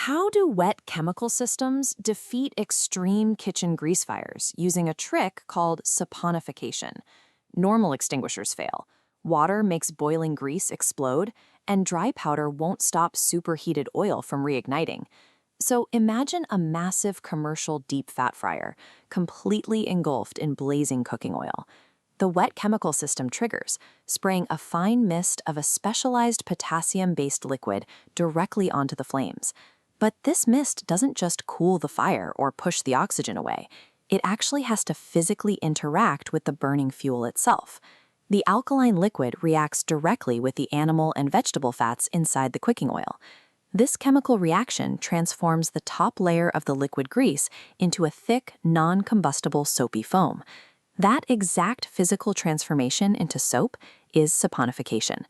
How do wet chemical systems defeat extreme kitchen grease fires using a trick called saponification? Normal extinguishers fail. Water makes boiling grease explode, and dry powder won't stop superheated oil from reigniting. So imagine a massive commercial deep fat fryer, completely engulfed in blazing cooking oil. The wet chemical system triggers, spraying a fine mist of a specialized potassium-based liquid directly onto the flames. But this mist doesn't just cool the fire or push the oxygen away. It actually has to physically interact with the burning fuel itself. The alkaline liquid reacts directly with the animal and vegetable fats inside the cooking oil. This chemical reaction transforms the top layer of the liquid grease into a thick, non-combustible soapy foam. That exact physical transformation into soap is saponification.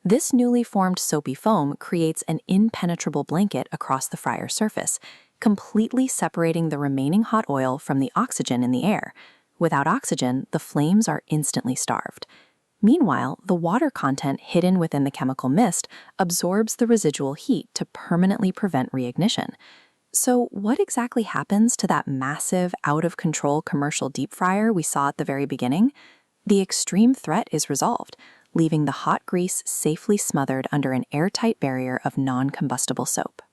This newly formed soapy foam creates an impenetrable blanket across the fryer surface, completely separating the remaining hot oil from the oxygen in the air. Without oxygen, the flames are instantly starved. Meanwhile, the water content hidden within the chemical mist absorbs the residual heat to permanently prevent reignition. So what exactly happens to that massive, out-of-control commercial deep fryer we saw at the very beginning? The extreme threat is resolved, leaving the hot grease safely smothered under an airtight barrier of non-combustible soap.